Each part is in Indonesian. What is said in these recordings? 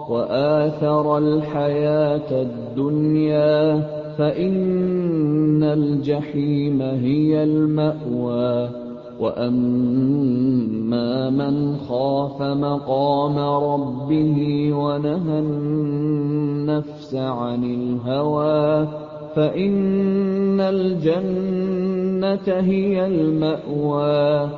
وآثر الحياة الدنيا فإن الجحيم هي المأوى وأما من خاف مقام ربه ونهى النفس عن الهوى فإن الجنة هي المأوى.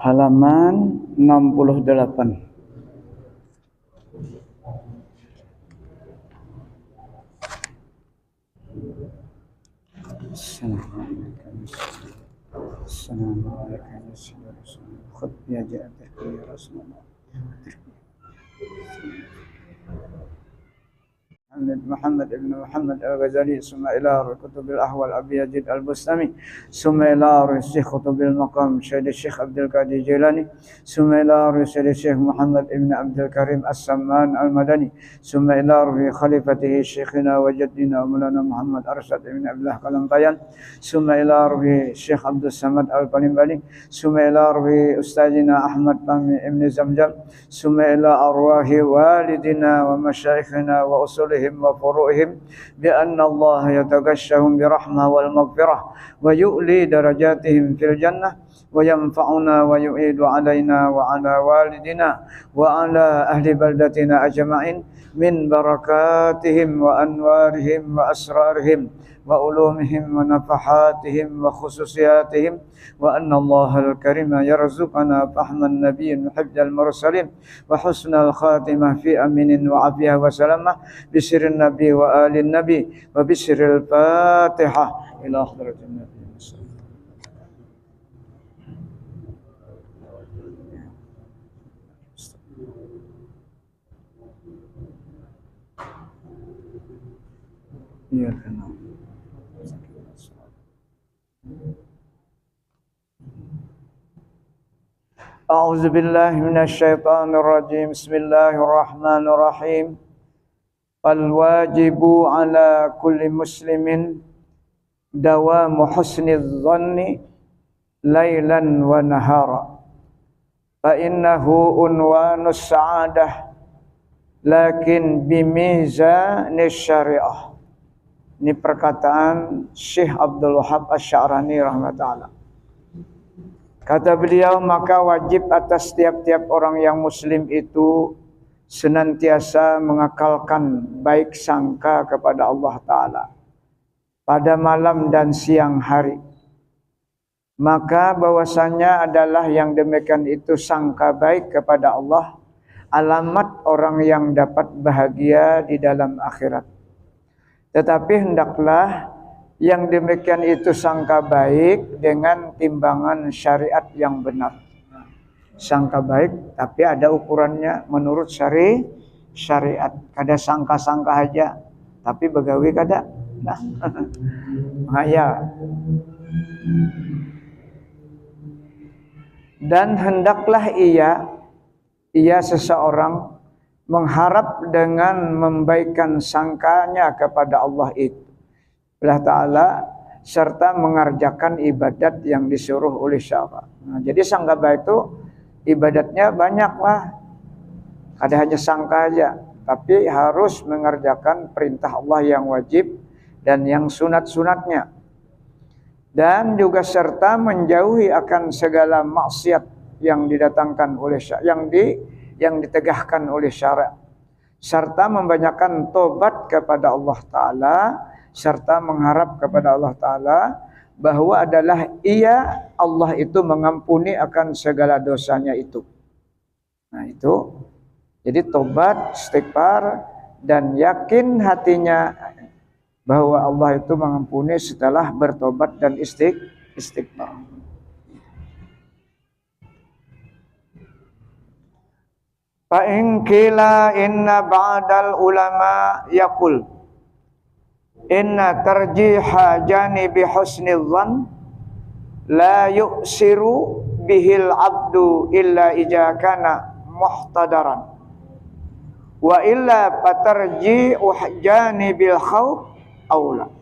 Halaman 68. Assalamualaikum. Khud ya ja'atir ya Rasulullah. محمد بن محمد الغزالي ثم إلى روح كتب الأحوال أبي يزيد البستامي ثم إلى روح الشيخ كتب المقام سيد الشيخ عبد القادر الجيلاني ثم إلى روح سيد الشيخ محمد بن عبد الكريم السمان المدني ثم إلى روح خليفته شيخنا وجدنا ومولانا محمد أرشد بن عبد الله قلمطيان ثم إلى روح الشيخ عبد الصمد البالمبالي ثم إلى روح أستاذنا أحمد بن زمزم ثم إلى أرواح والدنا ومشايخنا وأصولهم وفروعهم بأن الله يتغشهم برحمة والمغفرة ويؤلي درجاتهم في الجنة وينفعنا ويعيد علينا وعلى والدنا وعلى أهل بلدتنا أجمعين من بركاتهم وأنوارهم وأسرارهم وعلومهم ونفحاتهم وخصوصياتهم وأن الله الكريم يرزقنا فهم النبي وحفظ المرسلين وحسن الخاتمة في أمين وعافية وسلامة بسر النبي وآل النبي وبسر الفاتحة إلى حضرة النبي. Iya kenal. A'udzu billahi minasyaitonir rajim. Bismillahirrahmanirrahim. Fal wajibu ala kulli muslimin dawamu husniz zanni lailan wa nahara. Fa innahu unwanus sa'adah lakin bimizanish syariah. Ini perkataan Syekh Abdul Wahab Asy-Sya'rani rahmatullah. Kata beliau, maka wajib atas tiap-tiap orang yang muslim itu senantiasa mengakalkan baik sangka kepada Allah Ta'ala pada malam dan siang hari. Maka bahwasanya adalah yang demikian itu sangka baik kepada Allah, alamat orang yang dapat bahagia di dalam akhirat. Tetapi hendaklah yang demikian itu sangka baik dengan timbangan syariat yang benar. Sangka baik tapi ada ukurannya menurut syariat. Kada sangka-sangka aja tapi begawi kada. Nah. Ya. Dan hendaklah ia seseorang mengharap dengan membaikkan sangkanya kepada Allah itu, Allah Ta'ala, serta mengerjakan ibadat yang disuruh oleh syara. Nah, jadi sangka baik itu ibadatnya banyaklah. Ada hanya sangka aja, tapi harus mengerjakan perintah Allah yang wajib dan yang sunat-sunatnya. Dan juga serta menjauhi akan segala maksiat yang didatangkan oleh yang ditegahkan oleh syariat, serta membanyakkan tobat kepada Allah Ta'ala, serta mengharap kepada Allah Ta'ala bahwa adalah Allah itu mengampuni akan segala dosanya itu. Nah itu, jadi tobat, istighfar, dan yakin hatinya bahwa Allah itu mengampuni setelah bertobat dan istighfar. Fa in qila inna ba'dal ulama yaqul inna tarjiha janibi husnil dhann la yu'siru bihil abdu illa ija kana muhtadaran wa illa fatarji'u janibil khawf aula.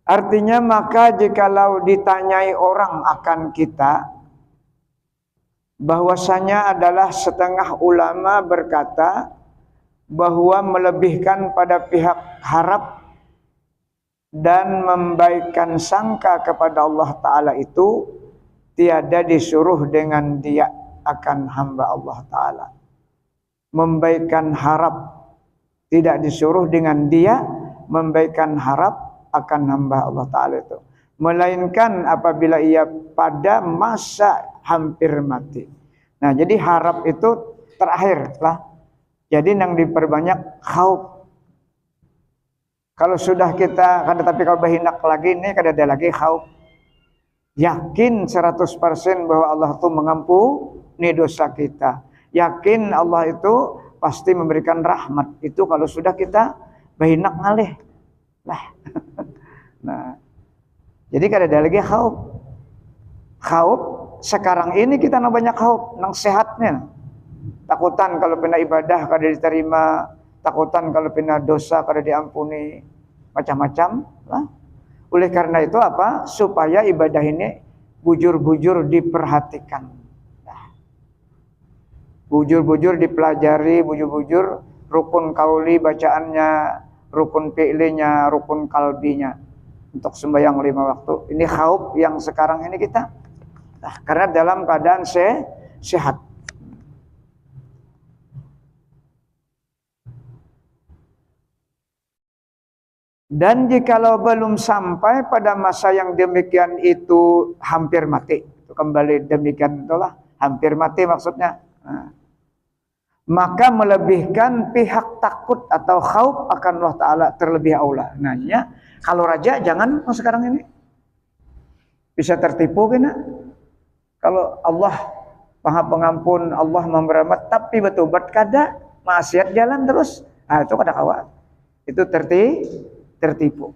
Artinya maka jikalau ditanyai orang akan kita, bahwasanya adalah setengah ulama berkata bahwa melebihkan pada pihak harap dan membaikkan sangka kepada Allah Ta'ala itu tiada disuruh dengan dia akan hamba Allah Ta'ala. Membaikkan harap tidak disuruh dengan dia membaikkan harap akan hamba Allah Ta'ala itu, melainkan apabila ia pada masa hampir mati. Nah, jadi harap itu terakhir lah. Jadi yang diperbanyak khauf. Kalau sudah kita, tapi kalau berhinak lagi ini kada ada lagi khauf. Yakin 100% bahwa Allah itu mengampuni dosa kita. Yakin Allah itu pasti memberikan rahmat. Itu kalau sudah kita bahinak ngalih lah. Nah, jadi kada ada lagi khauf. Khauf sekarang ini kita nang banyak khauf nang sehatnya. Takutan kalau pina ibadah kada diterima, takutan kalau pina dosa kada diampuni, macam-macam lah. Oleh karena itu apa? Supaya ibadah ini bujur-bujur diperhatikan. Bujur-bujur dipelajari, bujur-bujur rukun kauli bacaannya, rukun fi'linya, rukun kalbinya untuk sembahyang 5 waktu. Ini khauf yang sekarang ini kita. Nah, karena dalam keadaan sehat. Dan jikalau belum sampai pada masa yang demikian itu hampir mati. Itu kembali demikian itulah hampir mati maksudnya. Nah, maka melebihkan pihak takut atau khauf akan Allah Ta'ala terlebih aula. Nanya, kalau raja jangan sekarang ini. Bisa tertipu kena. Kalau Allah Maha Pengampun, Allah memberi rahmat, tapi betubat kada, maksiat jalan terus. Nah, itu kada kawat. Itu tertipu.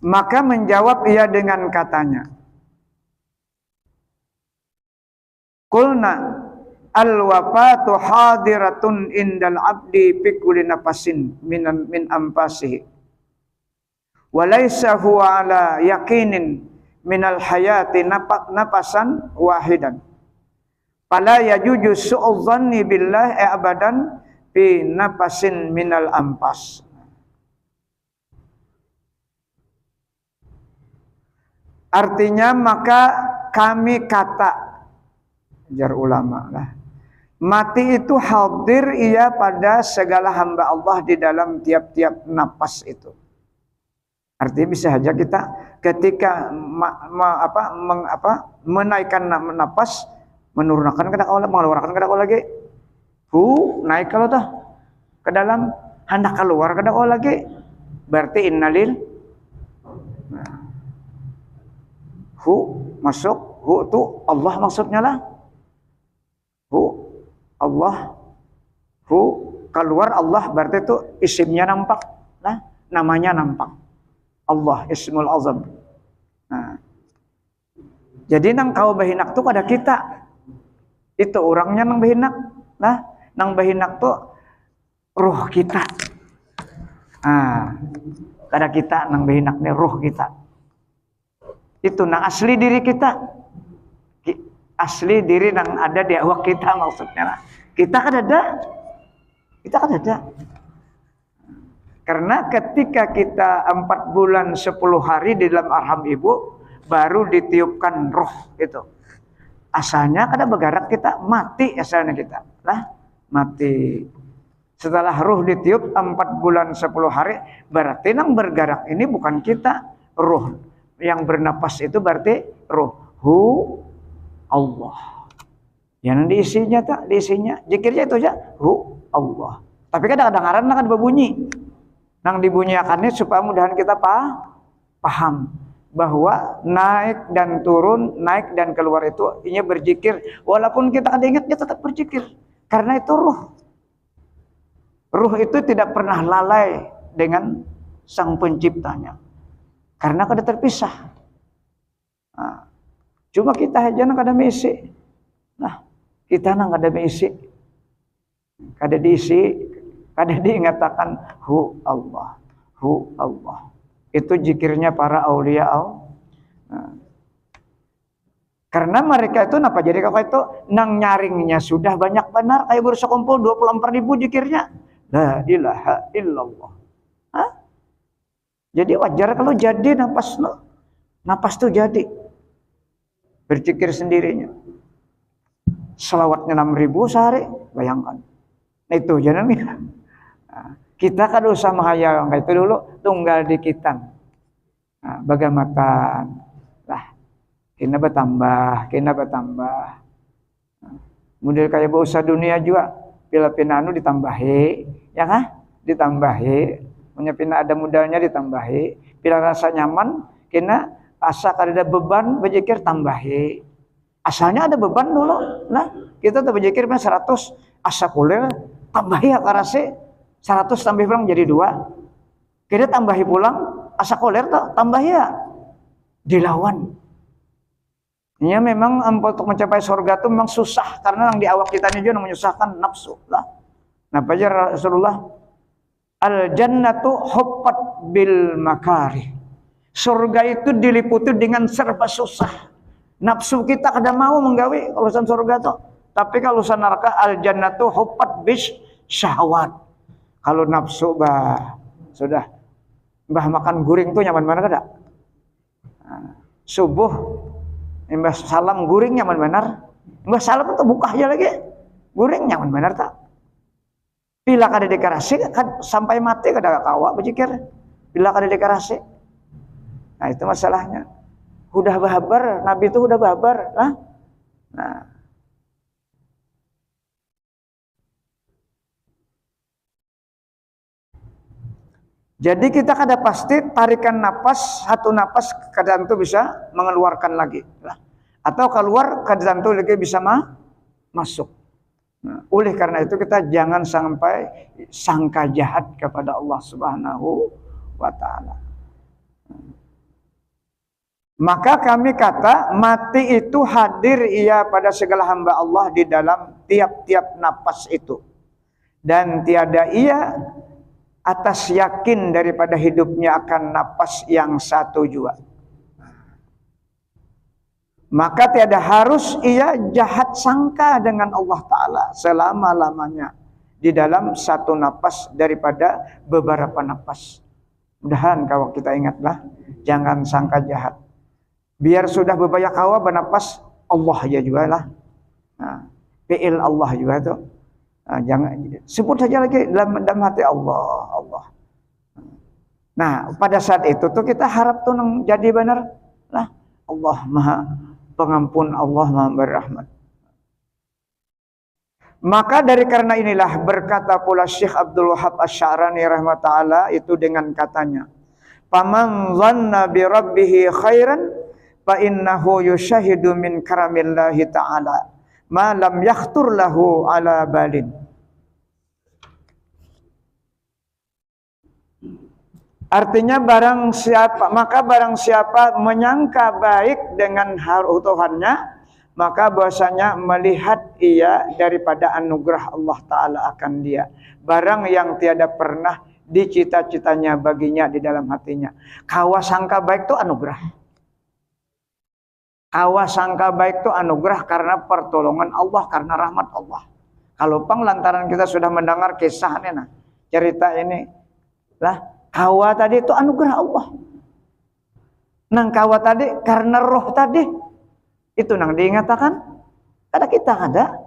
Maka menjawab ia dengan katanya, Qulna al-wafatu hadiratun indal abdi fi kulli nafasin min anfasihi wa laysa huwa ala yaqinin minal hayati nafasan wahidan fala yajuju su'udz dhanni billahi abadan fi nafasin minal anfas. Artinya maka kami kata, jar ulama lah, mati itu hadir ia pada segala hamba Allah di dalam tiap-tiap napas itu. Artinya bisa saja kita ketika menaikkan napas, menurunkan kada kau, mengeluarkan kada kau lagi. Naik kalau tuh ke dalam, hendak keluar kada kau lagi. Berarti innalil. Masuk, itu Allah maksudnya lah. Allah, keluar Allah berarti itu isimnya nampak lah, namanya nampak. Allah ismul azam. Nah, jadi nang kau bahinak tuh pada kita. Itu orangnya nang bahinak. Nah, nang bahinak tuh ruh kita. Kada kita nang bahinak nih ruh kita. Itu nang asli diri kita, asli diri nang ada di awak kita maksudnya. Kita kan ada. Karena ketika kita 4 bulan 10 hari di dalam arham ibu, baru ditiupkan roh itu. Asalnya kada bergerak kita, mati asalnya kita. Lah, mati. Setelah roh ditiup 4 bulan 10 hari, berarti nang bergerak ini bukan kita, roh. Yang bernapas itu berarti ruhu Allah. Yang diisinya tak, diisinya zikirnya itu aja hu Allah. Tapi kadang-kadang ngaran kan berbunyi. Nang dibunyiakannya supaya mudahan kita paham bahwa naik dan turun, naik dan keluar itu ini berzikir. Walaupun kita ada ingat dia tetap berzikir. Karena itu ruh. Ruh itu tidak pernah lalai dengan sang penciptanya. Karena kada terpisah. Nah, cuma kita aja nang kada misi. Nah, kita nang kada misi. Kada diisi, kada diingatakan hu Allah. Hu Allah. Itu zikirnya para aulia Allah. Nah, karena mereka itu napa jadi kakak itu nang nyaringnya sudah banyak benar kayak baru sekumpul 24.000 zikirnya. La ilaha illallah. Jadi wajar kalau jadi napas tuh jadi berzikir sendirinya. Selawatnya 6.000 sehari, bayangkan. Nah itu jangan ya. Kita kan usah menghayal itu dulu tunggal di kita. Nah, bagaimana lah kena bertambah. Model kayak bahasa dunia juga pila pinanu ditambahi, ya kan? Ditambahi. Punya pina ada modalnya ditambahi, bila rasa nyaman kena asa kada beban berzikir tambahi. Asalnya ada beban dulu. Nah, kita tuh berzikir 100, asa kuliah tambahi akarase 100 tambah pulang jadi 2. Kita tambahi pulang asa kuliah tuh tambahi ya. Dilawan. Ya memang untuk mencapai surga itu memang susah karena yang di awak kita ini juga menyusahkan nafsu lah. Nah, baca Rasulullah al jannatu huffat bil makari. Surga itu diliputi dengan serba susah. Nafsu kita kada mau menggawi urusan surga tuh. Tapi kalau urusan neraka al jannatu huffat bis syahwat. Kalau nafsu bah sudah mbah makan guring tuh nyaman mana kada? Nah, subuh mbah salam guring nyaman benar. Mbah salam itu buka aja lagi. Guring nyaman benar tak? Bila kada dekarasi kan sampai mati kada kawa berjikir. Bila kada dekarasi. Nah, itu masalahnya. Udah babar, Nabi itu udah babar, lah. Nah. Jadi kita kada pasti tarikan napas, satu napas kada tentu bisa mengeluarkan lagi, lah. Atau keluar kada tentu lagi bisa masuk. Nah, oleh karena itu kita jangan sampai sangka jahat kepada Allah Subhanahu wa taala. Maka kami kata mati itu hadir ia pada segala hamba Allah di dalam tiap-tiap napas itu. Dan tiada ia atas yakin daripada hidupnya akan napas yang satu jua. Maka tiada harus ia jahat sangka dengan Allah Ta'ala selama-lamanya di dalam satu napas daripada beberapa napas. Mudahan kalau kita ingatlah, jangan sangka jahat. Biar sudah bebanyak kawa bernapas Allah aja juga lah. Nah, fi'il Allah juga tuh. Nah, jangan sebut saja lagi dalam hati Allah. Nah, pada saat itu tuh kita harap tuh jadi benar lah. Allah Maha Pengampun, Allah Maha Berrahmat. Maka dari karena inilah berkata pula Syekh Abdul Wahab Asy-Sya'rani rahmatullah itu dengan katanya, "Faman dhanna bi rabbih khairan fa innahu yushahidu min karamillahi ta'ala ma lam yakhtur lahu ala balin." Artinya barang siapa menyangka baik dengan hal Tuhannya, maka bahwasanya melihat ia daripada anugerah Allah Ta'ala akan dia. Barang yang tiada pernah dicita-citanya baginya di dalam hatinya. Kawa sangka baik itu anugerah. Kawa sangka baik itu anugerah karena pertolongan Allah, karena rahmat Allah. Kalau pang lantaran kita sudah mendengar kisahnya, nah, cerita ini lah. Kawa tadi itu anugerah Allah. Nang kawa tadi karena roh tadi. Itu nang diingatakan. Kada kita ada.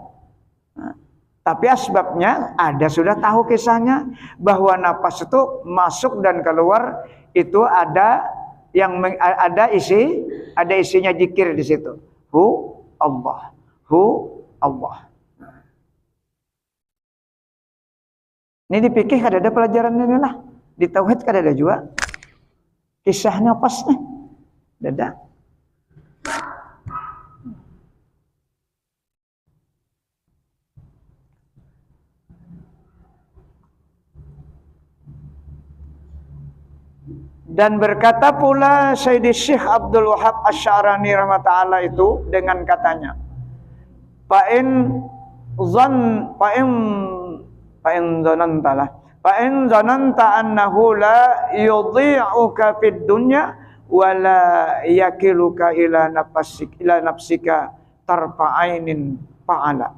Nah, tapi asbabnya ada sudah tahu kisahnya. Bahwa napas itu masuk dan keluar. Itu ada yang ada isinya zikir di situ. Hu Allah. Hu Allah. Ini di fikih kada ada pelajaran ini lah. Di tauhid kada ada juga kisahnya pasnya dada. Dan berkata pula Sayyidi Syekh Abdul Wahab Asy-Sya'rani rahmatullah itu dengan katanya, Fa'in zananta annahu la yudhi'uka fid dunya wa la yakiluka ila nafsika tarfa'ainin fa'ala.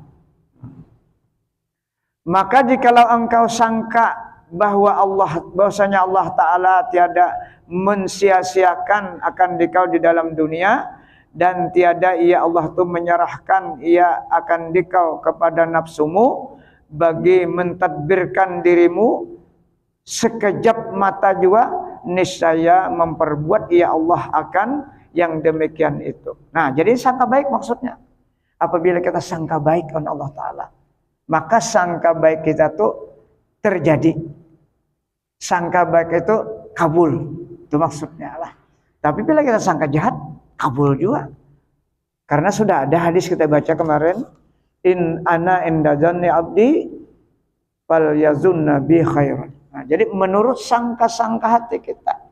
Maka jikalau engkau sangka bahwasanya Allah Ta'ala tiada mensia-siakan akan dikau di dalam dunia, dan tiada ia Allah itu menyerahkan ia akan dikau kepada nafsumu bagi mentadbirkan dirimu sekejap mata juga, niscaya memperbuat ia Allah akan yang demikian itu. Nah, jadi sangka baik maksudnya. Apabila kita sangka baik oleh Allah Ta'ala, maka sangka baik kita tuh terjadi. Sangka baik itu kabul. Itu maksudnya lah. Tapi bila kita sangka jahat, kabul juga. Karena sudah ada hadis kita baca kemarin, in ana inda dzanni abdi fal yazunna bi khairan. Nah, jadi menurut sangka-sangka hati kita.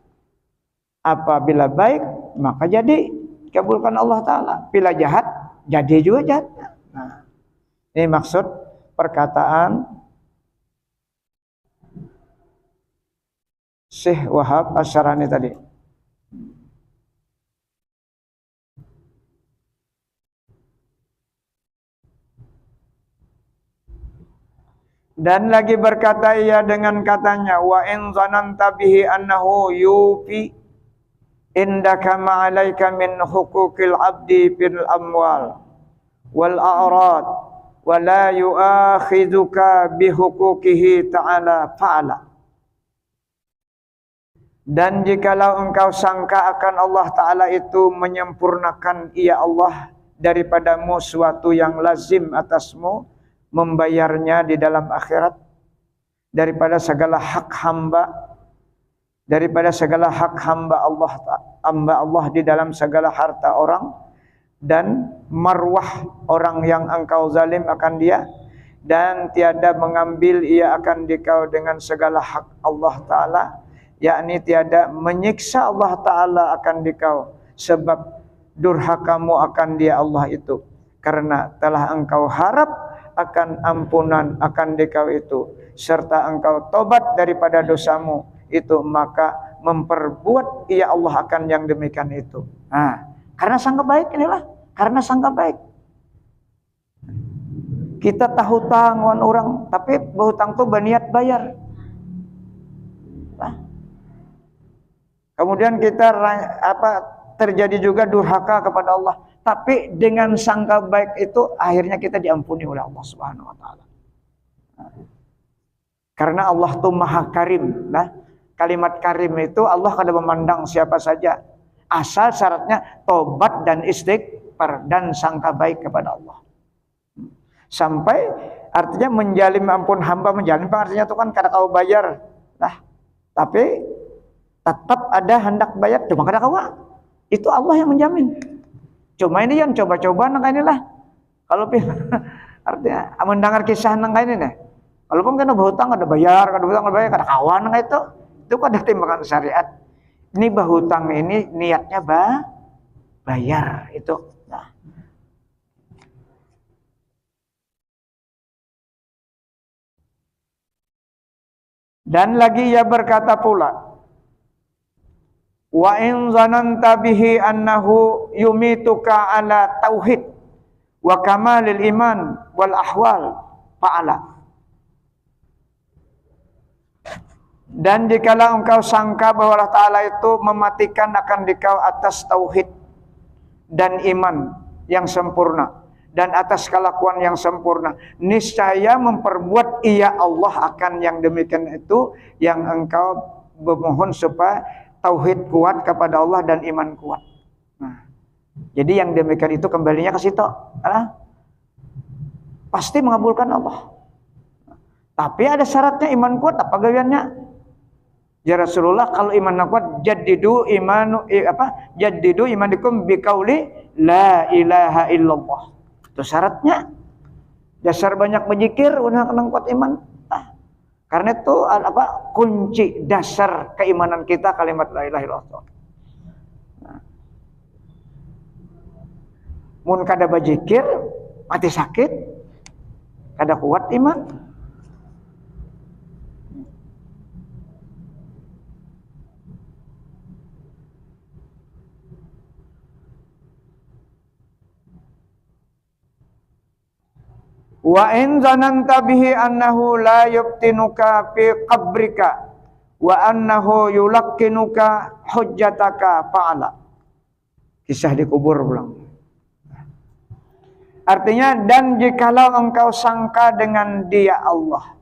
Apabila baik, maka jadi kabulkan Allah Ta'ala. Bila jahat, jadi juga jahat. Nah, ini maksud perkataan Syekh Wahab Asy-Syarani tadi. Dan lagi berkata ia dengan katanya, wa in zananta bihi annahu yufi indaka ma'alaika min huquqil abdi fil amwal wal a'rad wa la yu'akhidhuka bi huquqihi ta'ala fa'ala. Dan jikalau engkau sangka akan Allah Ta'ala itu menyempurnakan ia Allah daripadamu suatu yang lazim atasmu membayarnya di dalam akhirat daripada segala hak hamba Allah di dalam segala harta orang dan marwah orang yang engkau zalim akan dia, dan tiada mengambil ia akan dikau dengan segala hak Allah Ta'ala, yakni tiada menyiksa Allah Ta'ala akan dikau sebab durhakamu akan dia Allah itu, karena telah engkau harap akan ampunan akan dikau itu, serta engkau tobat daripada dosamu itu, maka memperbuat ia Allah akan yang demikian itu. Nah, karena sangka baik inilah, karena sangka baik. Kita tahu hutang orang, tapi berhutang tuh berniat bayar. Nah, kemudian kita terjadi juga durhaka kepada Allah. Tapi dengan sangka baik itu akhirnya kita diampuni oleh Allah Subhanahu wa Ta'ala. Karena Allah itu Maha Karim. Nah, kalimat karim itu Allah kada memandang siapa saja. Asal syaratnya tobat dan istighfar dan sangka baik kepada Allah. Sampai artinya menjalim ampun hamba, menjalim artinya itu kan kada kau bayar. Nah, tapi tetap ada hendak bayar, cuma kada kau. Itu Allah yang menjamin. Cuma ini yang coba-coba nang inilah. Kalau artinya mendengar kisah nang ini nih. Walaupun kena berhutang ada bayar, kada kawan nang itu kada timbangan syariat. Ini berhutang ini niatnya bayar itu. Nah. Dan lagi ia berkata pula, wa in zananta bihi annahu yumituka ala tauhid wa kamalil iman wal ahwal fa'ala. Dan jikalau engkau sangka bahwa Allah Ta'ala itu mematikan akan dikau atas tauhid dan iman yang sempurna dan atas kelakuan yang sempurna, niscaya memperbuat ia Allah akan yang demikian itu, yang engkau memohon supaya tauhid kuat kepada Allah dan iman kuat. Nah, jadi yang demikian itu kembalinya ke situ, pasti mengabulkan Allah. Tapi ada syaratnya, iman kuat apa gawiannya? Ya Rasulullah, kalau iman kuat jaddidu imanikum biqauli la ilaha illallah. Itu syaratnya. Dasar banyak berzikir udah kena kuat iman. Karena itu kunci dasar keimanan kita kalimat la ilaha illallah. Nah. Mun kada berzikir mati sakit, kada kuat iman. Wa in zananta bihi annahu la yubtinuka fi qabrika wa annahu yulaqqinuka hujjataka fa'ala. Kisah di kubur pulang. Artinya, dan jikalau engkau sangka dengan dia Allah,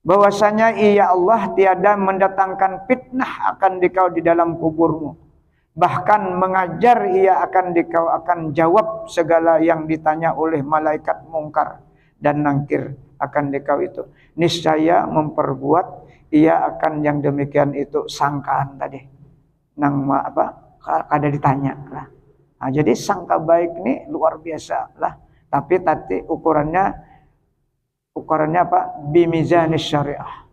bahwasanya ia Allah tiada mendatangkan fitnah akan dikau di dalam kuburmu, bahkan mengajar ia akan dikau akan jawab segala yang ditanya oleh malaikat mungkar dan nangkir akan dikau itu, niscaya memperbuat ia akan yang demikian itu sangkaan tadi nang kada ditanya lah. Nah, jadi sangka baik ini luar biasa lah. Tapi tadi ukurannya apa? Bimizanis syariah.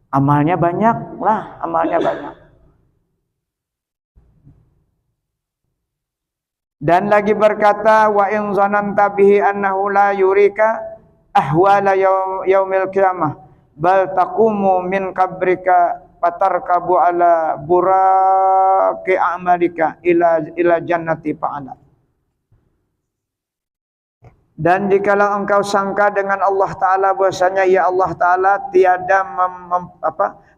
Amalnya banyak lah, amalnya banyak. Dan lagi berkata, wa in zananta bihi annahu la yurika ahwala yaumil qiyamah bal taqumu min qabrika fatarkabu ala buraqi amalika ila jannati fa'ala. Dan jikalau engkau sangka dengan Allah Ta'ala bahwasanya ya Allah Ta'ala tiada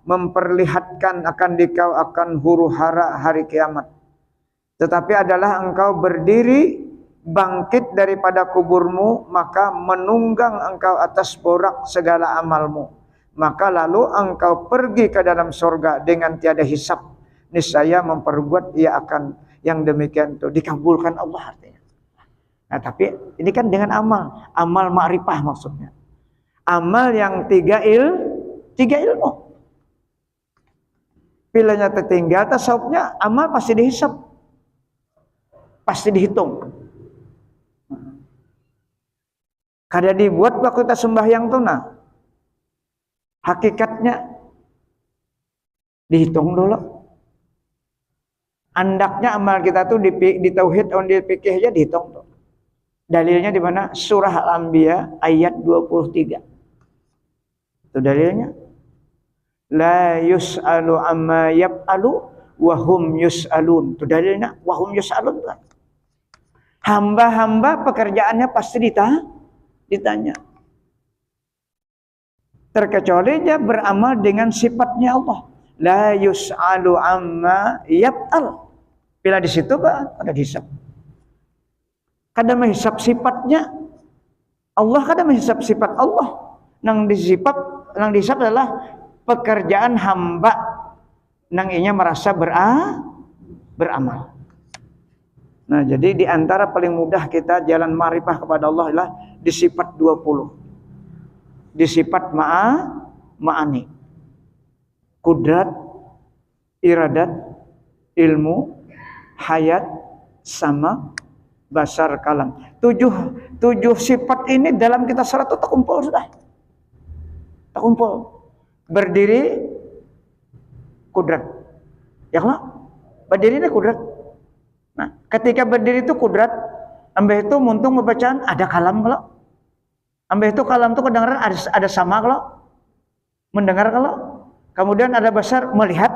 memperlihatkan akan dikau akan huru hara hari kiamat, tetapi adalah engkau berdiri bangkit daripada kuburmu, maka menunggang engkau atas borak segala amalmu, maka lalu engkau pergi ke dalam surga dengan tiada hisab, niscaya memperbuat ia akan yang demikian itu dikabulkan Allah artinya. Nah, tapi ini kan dengan amal ma'rifah maksudnya. Amal yang tiga ilmu. Pilihnya tertinggal tasawufnya, amal pasti dihisab. Pasti dihitung. Kada dibuat waktu kita sembahyang tuh nah. Hakikatnya dihitung dulu. Andaknya amal kita tuh di tauhid on di fikih aja dihitung tuh. Dalilnya di mana? Surah Al-Anbiya ayat 23. Itu dalilnya. La yus'alu amma yaf'alu wa hum yus'alun. Itu dalilnya wa hum yus'alun kan. Hamba-hamba pekerjaannya pasti ditanya. Terkecuali dia beramal dengan sifatnya Allah. La yus'alu amma yaf'al. Bila di situ ada hisab. Kada menghisab sifatnya Allah, kada menghisab sifat Allah. Nang disifat adalah pekerjaan hamba nang inya merasa beramal. Nah, jadi di antara paling mudah kita jalan ma'rifah kepada Allah adalah di sifat 20. Di sifat ma'ani. Kudrat, iradat, ilmu, hayat, sama, basar, kalam. Tujuh sifat ini dalam kita surat itu terkumpul sudah. Terkumpul. Berdiri, kudrat. Ya kan? Berdiri ini kudrat. Nah, ketika berdiri itu kudrat, ambeh itu muntung membacaan ada kalam kalau. Ambeh itu kalam itu kedengaran ada sama kalau. Mendengar kalau. Kemudian ada basar melihat.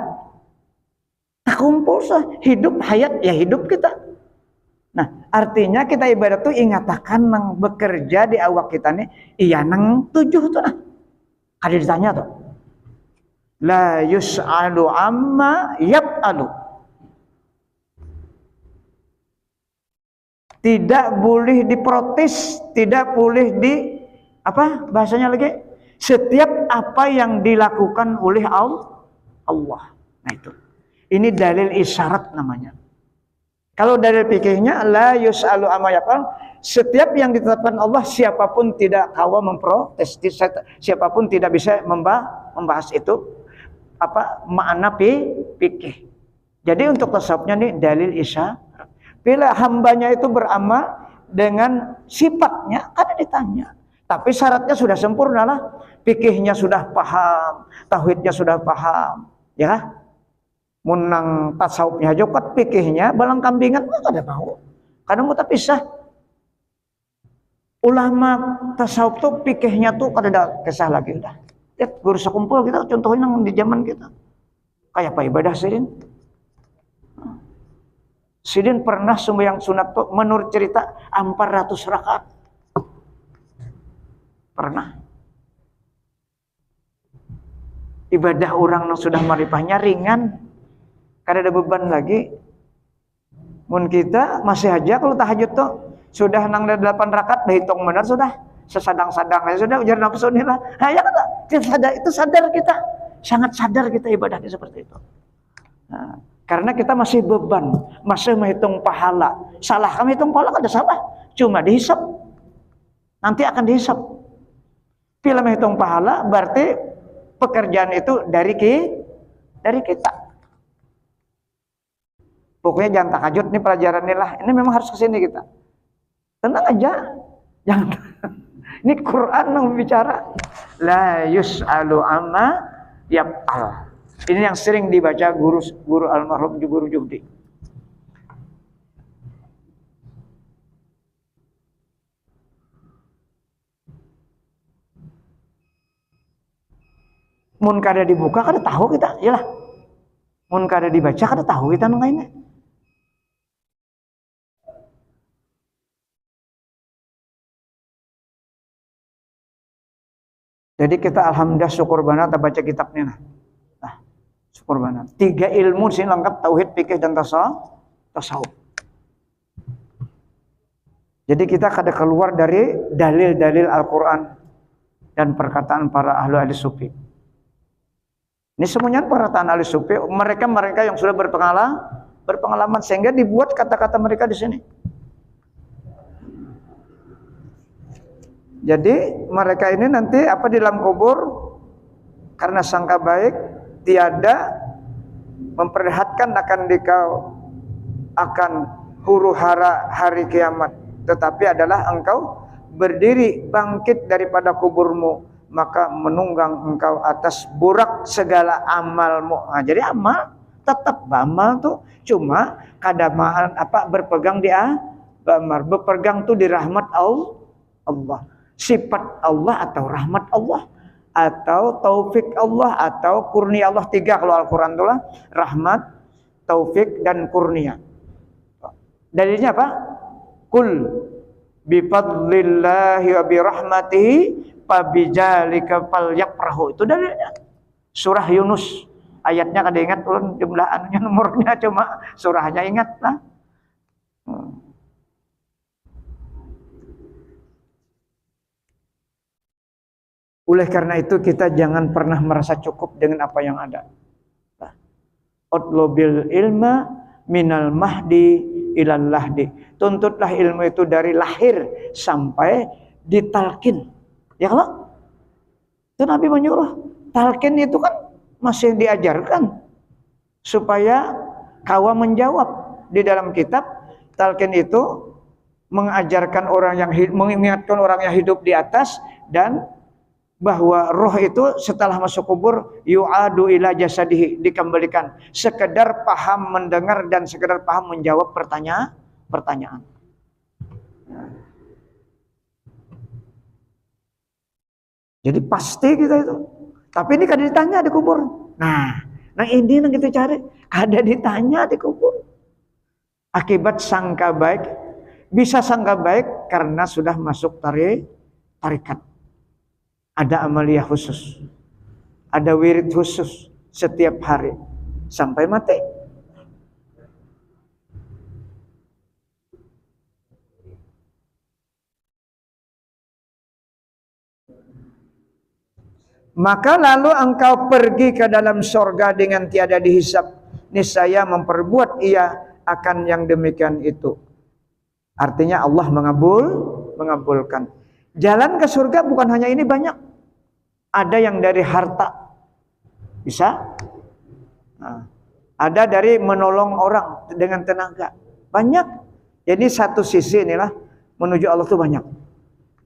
Terkumpul sah. Hidup hayat ya hidup kita. Nah, artinya kita ibadat tuh ingatakan nang bekerja di awak kita nih, iya nang 7 tuh nah. Ada ditanya tuh. La yus'alu amma yaf'alu. Tidak boleh diprotes, tidak boleh apa bahasanya lagi? Setiap apa yang dilakukan oleh Allah. Nah itu. Ini dalil isyarat namanya. Kalau dari fikihnya la yus'alu amma yaf'al, setiap yang ditetapkan Allah siapapun tidak kawa memprotes, siapapun tidak bisa membahas itu apa makna fikih. Jadi untuk tasawufnya nih dalil isyarat. Bila hambanya itu beramal dengan sifatnya ada ditanya. Tapi syaratnya sudah sempurna lah. Fikihnya sudah paham, tauhidnya sudah paham, ya. Munang tasawufnya jokat fikihnya balang kambingan enggak ada mau. Kadang kita pisah. Ulama tasawuf tuh fikihnya tuh kada ada kisah lagi udah. Lihat guru sekumpul kita contohin di zaman kita. Kayak apa ibadah sidin? Sidin pernah sembahyang sunat tuh menurut cerita 400 rakaat. Pernah. Ibadah orang yang sudah marifahnya ringan. Kada ada beban lagi. Mun kita masih aja kalau tahajud tuh sudah nang 8 rakaat dihitung benar sudah sesadang-sadang aja sudah ujar nafsu inilah. Ha ya kata itu sadar kita. Sangat sadar kita ibadahnya seperti itu. Nah, karena kita masih beban, masih menghitung pahala. Salah kami hitung pahala kada salah, cuma dihisap. Nanti akan dihisap. Bila menghitung pahala berarti pekerjaan itu dari kita. Pokoknya jangan takajud nih pelajaran ini lah. Ini memang harus kesini kita. Tenang aja. Jangan. Ini Quran yang bicara. La yus'alu amma yaf'al. Ini yang sering dibaca guru almarhum Guru Juhdi. Mun kada dibuka kada tahu kita, iyalah. Mun kada dibaca kada tahu kita nungainnya. Jadi kita alhamdulillah syukur banget baca kitabnya. Nah, syukur banget. 3 ilmu sih lengkap, tauhid, fikih dan tasawuf. Jadi kita kada keluar dari dalil-dalil Al-Qur'an dan perkataan para ahli sufi. Ini semuanya perkataan ahli sufi, mereka yang sudah berpengalaman sehingga dibuat kata-kata mereka di sini. Jadi mereka ini nanti apa di dalam kubur karena sangka baik tiada memperlihatkan akan huru hara hari kiamat, tetapi adalah engkau berdiri bangkit daripada kuburmu, maka menunggang engkau atas burak segala amalmu. Nah, jadi amal tetap amal tuh cuma kadamaan berpegang di bamar, berpegang tuh di rahmat Allah. Sifat Allah atau rahmat Allah atau taufik Allah atau kurnia Allah. 3 kalau Al-Quran itulah rahmat, taufik dan kurnia. Dalilnya apa? Qul bifadlillahi wa birahmatihi fabidzalika falyafrahu. Itu dalilnya. Surah Yunus ayatnya kada ingat ulun jumlah anunya nomornya, cuma surahnya ingat lah. Oleh karena itu kita jangan pernah merasa cukup dengan apa yang ada. Utlubil ilma minal mahdi ilal lahdi. Tuntutlah ilmu itu dari lahir sampai ditalkin. Ya kalau itu Nabi menyuruh. Talkin itu kan masih diajarkan supaya kawa menjawab. Di dalam kitab talkin itu mengajarkan mengingatkan orang yang hidup di atas, dan bahwa roh itu setelah masuk kubur yu'adu ila jasadihi, dikembalikan. Sekedar paham mendengar dan sekedar paham menjawab pertanyaan. Jadi pasti kita itu. Tapi ini kada ditanya di kubur. Nah ini yang kita cari. Kada ditanya di kubur. Akibat sangka baik. Bisa sangka baik karena sudah masuk tarikat. Ada amalia khusus, ada wirid khusus setiap hari sampai mati. Maka lalu engkau pergi ke dalam sorga dengan tiada dihisap, niscaya memperbuat ia akan yang demikian itu. Artinya Allah mengabulkan. Jalan ke surga bukan hanya ini, banyak. Ada yang dari harta, bisa. Nah, ada dari menolong orang dengan tenaga, banyak. Jadi satu sisi inilah menuju Allah itu banyak.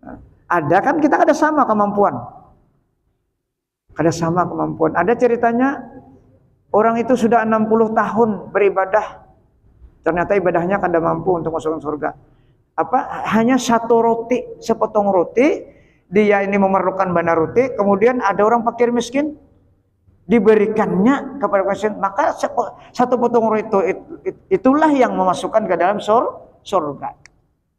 Nah, ada kan kita ada sama kemampuan. Ada sama kemampuan. Ada ceritanya orang itu sudah 60 tahun beribadah. Ternyata ibadahnya kada mampu untuk masuk surga. Hanya satu roti, sepotong roti, dia ini memerlukan bandar roti, kemudian ada orang fakir miskin, diberikannya kepada miskin, maka satu potong roti itulah yang memasukkan ke dalam surga.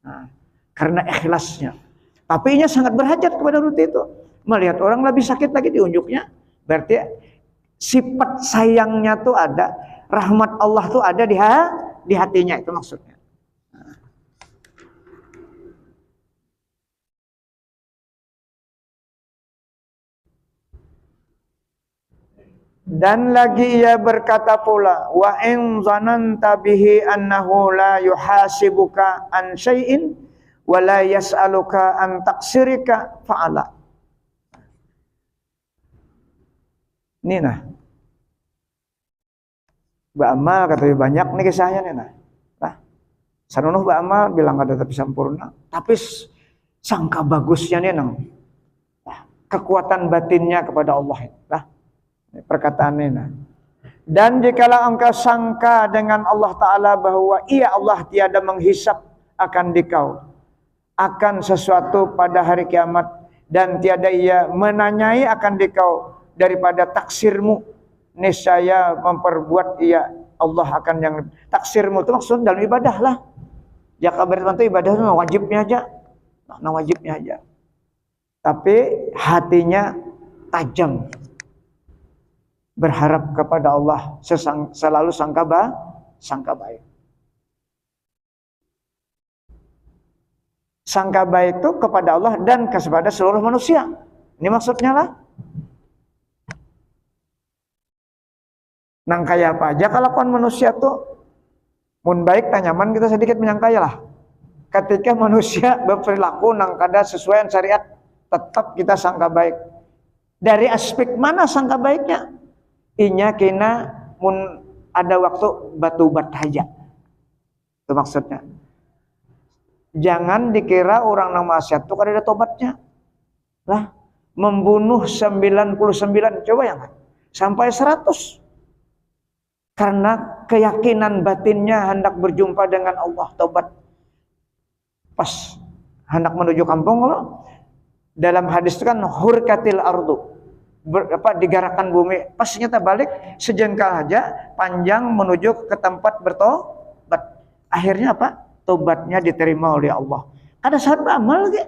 Nah, karena ikhlasnya. Tapi ia sangat berhajat kepada roti itu. Melihat orang lebih sakit lagi diunjuknya, berarti sifat sayangnya tuh ada, rahmat Allah tuh ada di hatinya, itu maksudnya. Dan lagi ia berkata pula, wa in zananta bihi annahu la yuhasibuka an syai'in wa la yas'aluka an taksirika fa'ala. Ini nah. ba'amal kata banyak nih kisahnya nih nah. Sanunuh ba'amal bilang ada tapi sempurna, tapi sangka bagusnya nih nang. Kekuatan batinnya kepada Allah lah. Perkataannya nah. Dan jikalau engkau sangka dengan Allah Ta'ala bahwa ia Allah tiada menghisap akan dikau akan sesuatu pada hari kiamat, dan tiada ia menanyai akan dikau daripada taksirmu, niscaya memperbuat ia Allah akan yang taksirmu itu maksud dalam ibadah lah. Ya kabar itu ibadah itu wajibnya aja. Nah wajibnya aja. Tapi hatinya tajam. Berharap kepada Allah, selalu sangka baik. Sangka baik itu kepada Allah dan kepada seluruh manusia. Ini maksudnya lah. Nang kaya apa aja kelakuan manusia tuh mun baik tanyaman kita sedikit menyangkaya lah. Ketika manusia berperilaku nang kada sesuai dengan syariat, tetap kita sangka baik. Dari aspek mana sangka baiknya? Inya kena mun ada waktu batu-bat aja. Itu maksudnya. Jangan dikira orang nang maksiat itu kada ada tobatnya. Lah, membunuh 99 coba ya kan? Sampai 100. Karena keyakinan batinnya hendak berjumpa dengan Allah, tobat. Pas hendak menuju kampung loh. Dalam hadis itu kan hurkatil ardu. Digerakkan bumi, pas nyata balik sejengkal aja panjang menuju ke tempat bertobat. Akhirnya apa? Tobatnya diterima oleh Allah. Kada saat beramal lagi.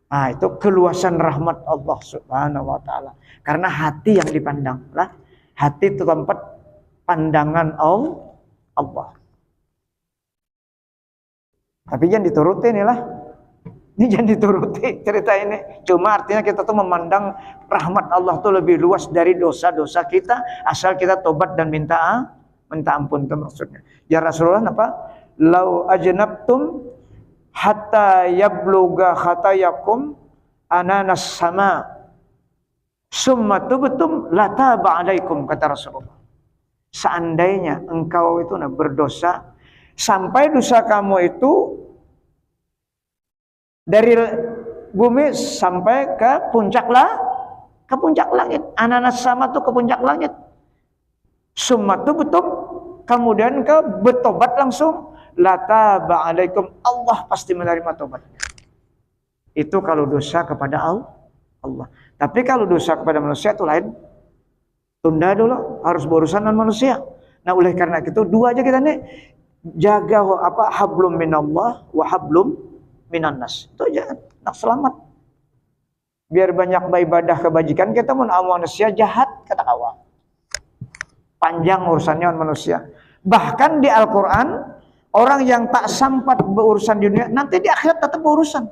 Nah, itu keluasan rahmat Allah Subhanahu wa taala. Karena hati yang dipandang lah. Hati itu tempat pandangan Allah. Tapi jangan dituruti nih lah. Ini jangan dituruti cerita ini. Cuma artinya kita tuh memandang rahmat Allah tuh lebih luas dari dosa-dosa kita, asal kita tobat dan minta ampun, itu maksudnya. Ya Rasulullah apa? Lau ajnabtum hatta yabluga khatayakum ananas sama summa tubtum lataba alaikum, kata Rasulullah. Seandainya engkau itu berdosa sampai dosa kamu itu dari bumi sampai ke puncak langit. Ananas sama tuh ke puncak langit. Summa tubtum, kemudian ke bertobat langsung, lataba alaikum, Allah pasti menerima tobatnya. Itu kalau dosa kepada Allah. Tapi kalau dosa kepada manusia itu lain. Tunda dulu, harus berurusan dengan manusia. Nah, oleh karena itu dua aja kita nih, jaga hablum minallah wa hablum minan nas. Itu aja nak selamat. Biar banyak beribadah kebajikan, kita mun manusia jahat kata kawan. Panjang urusannya dengan manusia. Bahkan di Al-Qur'an, orang yang tak sempat berurusan di dunia nanti di akhirat tetap berurusan.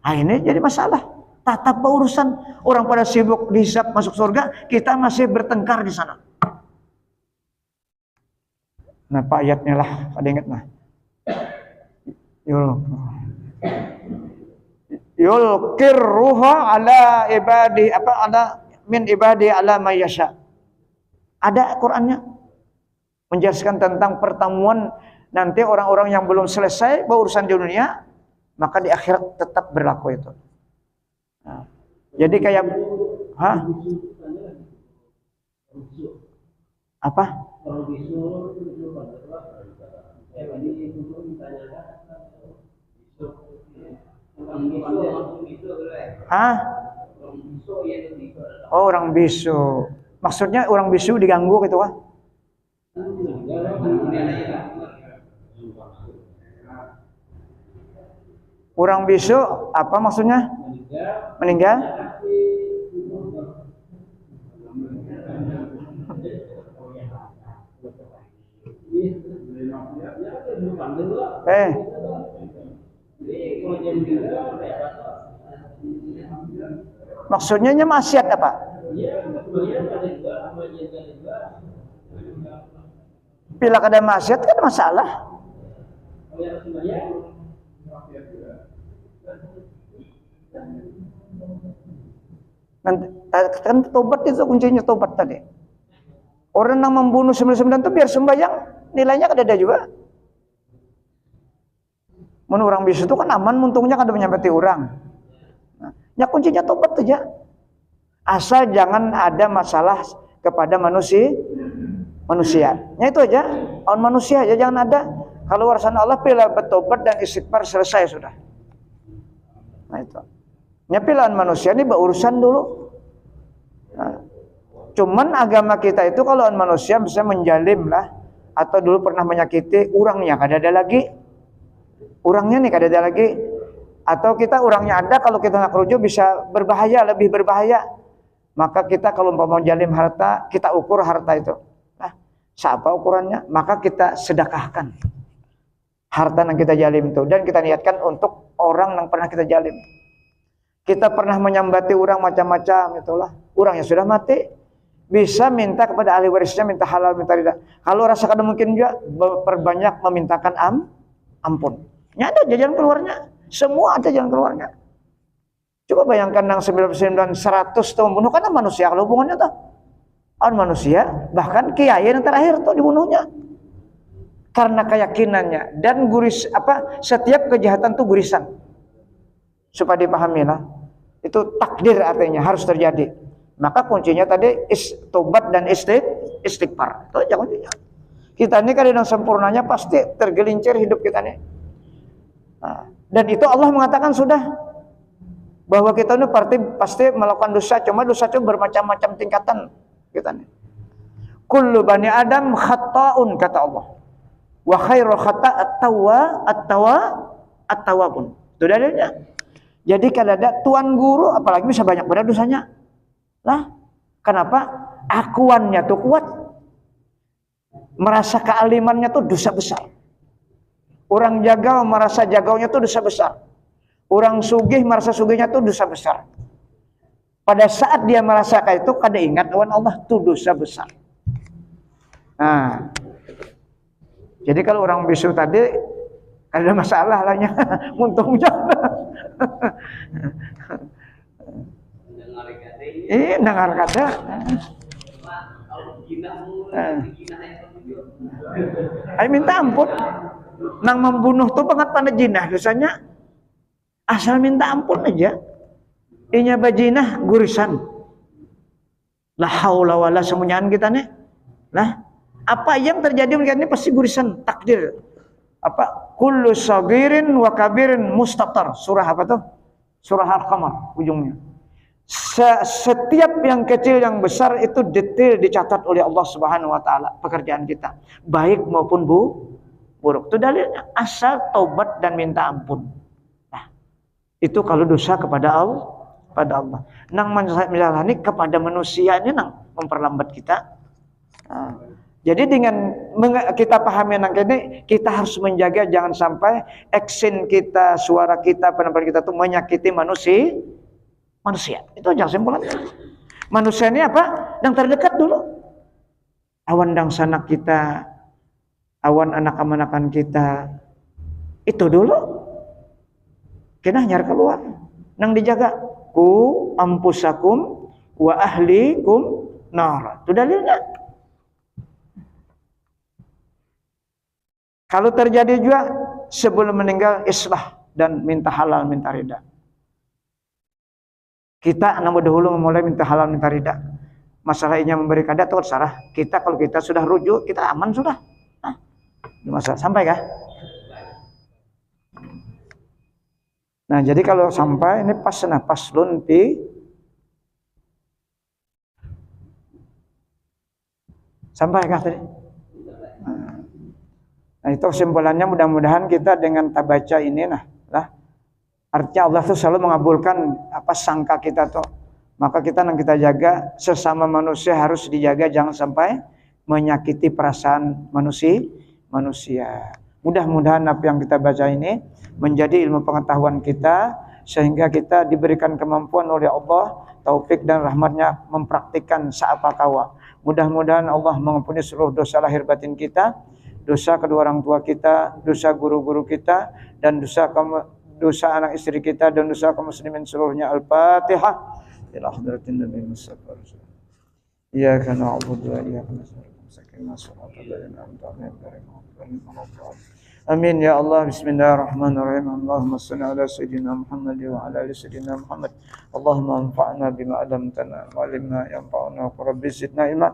Nah, ini jadi masalah. Tetap berurusan. Orang pada sibuk dihisab masuk surga, kita masih bertengkar di sana. Nah, Pak ayatnya lah, pada ingat nah. Yulqir ruha ala ibadi ala min ibadi ala mayyasha. Ada Qur'annya menjelaskan tentang pertemuan nanti orang-orang yang belum selesai berurusan di dunia, maka di akhirat tetap berlaku itu. Nah, jadi kayak apa? Oh, orang bisu. Maksudnya orang bisu diganggu gitu kah? Orang bisu apa maksudnya? Meninggal? Maksudnya maksiat apa? Bila ada maksiat kan masalah. Nanti kan tobat itu kuncinya, tobat tadi. Orang yang membunuh 99 itu biar sembahyang nilainya ada juga. Menurut orang bisu itu kan aman, untungnya kan ada menyambati orang. Nah, ya kuncinya tobat aja. Asal jangan ada masalah kepada manusia. Ya itu aja. On manusia aja jangan ada. Kalau urusan Allah pilih bertobat dan istighfar selesai sudah. Nah itu. Pilihan manusia ini berurusan dulu. Nah, cuman agama kita itu kalau manusia bisa menjalim lah, atau dulu pernah menyakiti orangnya kada ada lagi. Orangnya nih kada ada lagi. Atau kita orangnya ada, kalau kita nak rujuk bisa berbahaya, lebih berbahaya. Maka kita kalau mau menjalim harta, kita ukur harta itu. Nah, siapa ukurannya? Maka kita sedekahkan harta yang kita jalim itu, dan kita niatkan untuk orang yang pernah kita jalim. Kita pernah menyambati orang macam-macam, itulah. Orang yang sudah mati bisa minta kepada ahli warisnya, minta halal, minta ridha. Kalau rasa kada mungkin juga, perbanyak memintakan ampun. Ya ada jalan keluarnya, semua ada jalan keluarnya. Coba bayangkan yang 99, 100 itu membunuh, karena manusia kalau hubungannya tuh. Manusia, bahkan kiai yang terakhir tuh dibunuhnya. Karena keyakinannya dan setiap kejahatan tuh gurisan. Supaya dipahami lah, itu takdir artinya harus terjadi. Maka kuncinya tadi tobat dan istighfar. Itu aja kuncinya. Kita ini kan yang sempurnanya pasti tergelincir hidup kita nih. Nah, dan itu Allah mengatakan sudah bahwa kita ini pasti melakukan dosa. Cuma dosa itu bermacam-macam tingkatan kita nih. Kullu bani Adam khata'un, kata Allah. Wa khairul khata' at-tawwabun. Itu dalilnya. Jadi kalau ada tuan guru, apalagi bisa banyak benar dosanya. Lah, kenapa? Akuannya tuh kuat. Merasa kealimannya tuh dosa besar. Orang jagal merasa jagalnya tuh dosa besar. Orang sugih merasa sugihnya tuh dosa besar. Pada saat dia merasa kayak itu, kada ingat awan Allah tuh dosa besar. Nah, jadi kalau orang bisu tadi ada masalah lahnya, untungnya. Dengar kata. Ayo minta ampun. Nang membunuh tuh banget pada jinah dosanya. Asal minta ampun aja. Inya bajinah gurisan. La haula wala semuanyaan kita nih. Lah, apa yang terjadi mungkin ini pasti gurisan takdir. Kullu sagirin wa kabirin mustatar. Surah apa tuh? Surah Al-Qamar ujungnya. Setiap yang kecil yang besar itu detail dicatat oleh Allah Subhanahu wa taala pekerjaan kita, baik maupun buruk. Itu dalilnya asal tobat dan minta ampun. Nah, itu kalau dosa kepada Allah. Nang menjalani kepada manusia ini nang memperlambat kita. Nah, jadi dengan kita pahami nang ini, kita harus menjaga jangan sampai action kita, suara kita, penampilan kita itu menyakiti manusia. Itu aja simpulannya. Manusia ini apa? Yang terdekat dulu. Awan dang sanak kita, awan anak-anakan kita. Itu dulu. Kena nyar keluar. Nang dijaga. Ku ampusakum wa ahlikum nar. Itu dalilnya. Kalau terjadi juga sebelum meninggal islah dan minta halal, minta ridha. Kita namun dahulu memulai minta halal, minta ridha. Masalahnya memberi kada atau terserah. Kita kalau kita sudah rujuk, kita aman sudah. Nah, masalah sampai kah? Nah, jadi kalau sampai ini pas lunti. Sampai kah tadi? Nah, itu kesimpulannya mudah-mudahan kita dengan tabaca ini lah. Artinya Allah tuh selalu mengabulkan sangka kita tuh. Maka kita jaga sesama manusia harus dijaga jangan sampai menyakiti perasaan manusia. Mudah-mudahan apa yang kita baca ini menjadi ilmu pengetahuan kita sehingga kita diberikan kemampuan oleh Allah, taufik dan rahmatnya mempraktikkan seapa kawa. Mudah-mudahan Allah mengampuni seluruh dosa lahir batin kita, dosa kedua orang tua kita, dosa guru-guru kita, dan dosa anak istri kita, dan dosa kaum muslimin seluruhnya. Al-Fatihah. إلى حضرة النبي المصطفى رسول الله. إياك نعبد وإياك نستعين اهدنا الصراط الذين أنعمت عليهم غير المغضوب عليهم ولا الضالين. آمين يا الله. بسم الله الرحمن الرحيم. اللهم صل على سيدنا محمد وعلى آل سيدنا محمد. اللهم انفعنا بما علمتنا وعلمنا ينفعنا ورب زدنا علما.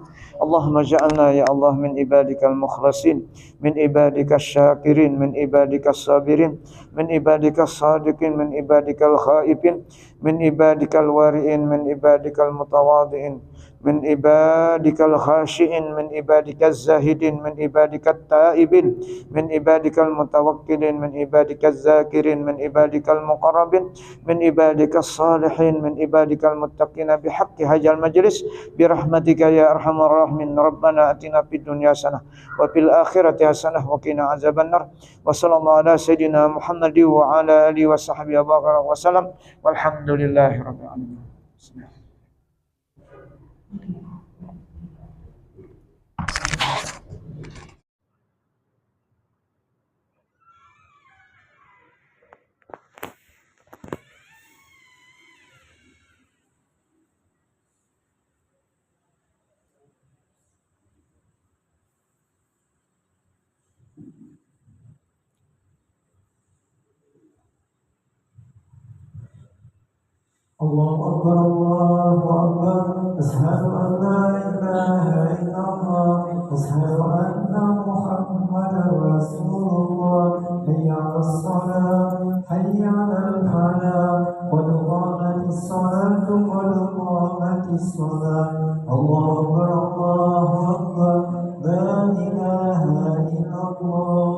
اللهم اجعلنا يا الله من عبادك المخلصين، من عبادك الشاكرين، من عبادك الصابرين، من عبادك الصادقين، من عبادك الخائفين، من عبادك الوارئين، من عبادك المتواضعين، من عبادك الخاشعين، من عبادك الزاهدين، من عبادك التائبين، من عبادك المتوكلين، من عبادك الذاكرين، من عبادك المقربين، من عبادك الصالحين، من عبادك المتقين بحق هذا المجلس برحمتك يا أرحم الراحمين. ربنا أتنا في الدنيا حسنة وفي الآخرة حسنة وقنا عذاب النار. وصلى الله على سيدنا محمد وعلى آله وصحبه وسلم والحمد لله رب العالمين. الله أكبر الله أكبر أشهد أن لا إله إلا الله أشهد أن محمدا رسول الله حي على الصلاة حي على الفلاح قد قامت الصلاة قد قامت الصلاة الله أكبر الله أكبر لا إله إلا الله.